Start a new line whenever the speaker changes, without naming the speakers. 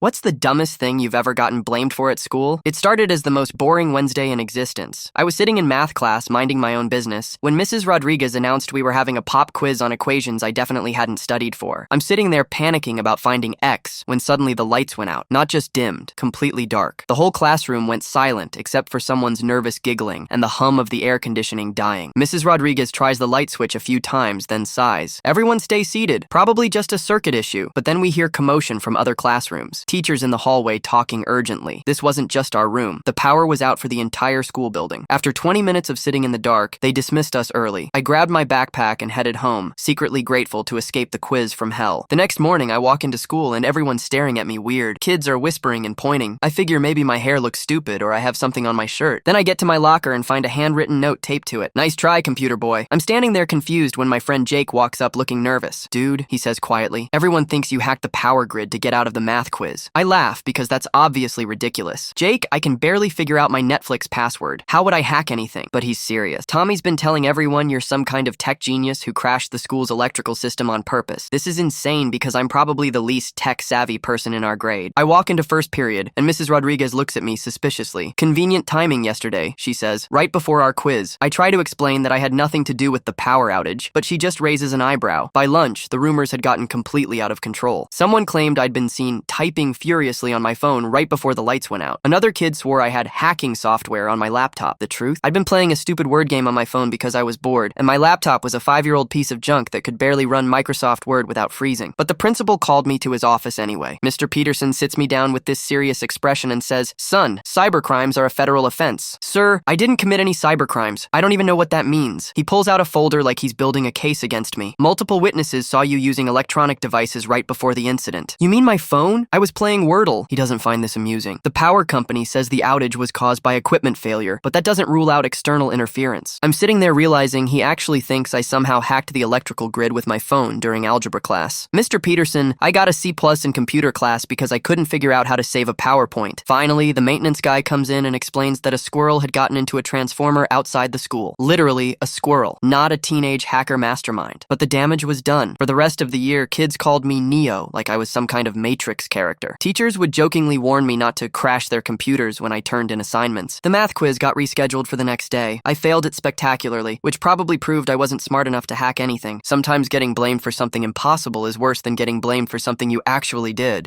What's the dumbest thing you've ever gotten blamed for at school? It started as the most boring Wednesday in existence. I was sitting in math class, minding my own business, when Mrs. Rodriguez announced we were having a pop quiz on equations I definitely hadn't studied for. I'm sitting there panicking about finding x when suddenly the lights went out. Not just dimmed, completely dark. The whole classroom went silent except for someone's nervous giggling and the hum of the air conditioning dying. Mrs. Rodriguez tries the light switch a few times, then sighs. Everyone stay seated. Probably just a circuit issue. But then we hear commotion from other classrooms. Teachers in the hallway talking urgently. This wasn't just our room. The power was out for the entire school building. After 20 minutes of sitting in the dark, they dismissed us early. I grabbed my backpack and headed home, secretly grateful to escape the quiz from hell. The next morning, I walk into school and everyone's staring at me weird. Kids are whispering and pointing. I figure maybe my hair looks stupid or I have something on my shirt. Then I get to my locker and find a handwritten note taped to it. Nice try, computer boy. I'm standing there confused when my friend Jake walks up looking nervous. Dude, he says quietly, everyone thinks you hacked the power grid to get out of the math quiz. I laugh because that's obviously ridiculous. Jake, I can barely figure out my Netflix password. How would I hack anything? But he's serious. Tommy's been telling everyone you're some kind of tech genius who crashed the school's electrical system on purpose. This is insane because I'm probably the least tech-savvy person in our grade. I walk into first period, and Mrs. Rodriguez looks at me suspiciously. Convenient timing yesterday, she says, right before our quiz. I try to explain that I had nothing to do with the power outage, but she just raises an eyebrow. By lunch, the rumors had gotten completely out of control. Someone claimed I'd been seen typing furiously on my phone right before the lights went out. Another kid swore I had hacking software on my laptop. The truth? I'd been playing a stupid word game on my phone because I was bored, and my laptop was a 5-year-old piece of junk that could barely run Microsoft Word without freezing. But the principal called me to his office anyway. Mr. Peterson sits me down with this serious expression and says, "Son, cybercrimes are a federal offense." Sir, I didn't commit any cybercrimes. I don't even know what that means. He pulls out a folder like he's building a case against me. Multiple witnesses saw you using electronic devices right before the incident. You mean my phone? I was playing Wordle. He doesn't find this amusing. The power company says the outage was caused by equipment failure, but that doesn't rule out external interference. I'm sitting there realizing he actually thinks I somehow hacked the electrical grid with my phone during algebra class. Mr. Peterson, I got a C+ in computer class because I couldn't figure out how to save a PowerPoint. Finally, the maintenance guy comes in and explains that a squirrel had gotten into a transformer outside the school. Literally, a squirrel, not a teenage hacker mastermind. But the damage was done. For the rest of the year, kids called me Neo, like I was some kind of Matrix character. Teachers would jokingly warn me not to crash their computers when I turned in assignments. The math quiz got rescheduled for the next day. I failed it spectacularly, which probably proved I wasn't smart enough to hack anything. Sometimes getting blamed for something impossible is worse than getting blamed for something you actually did.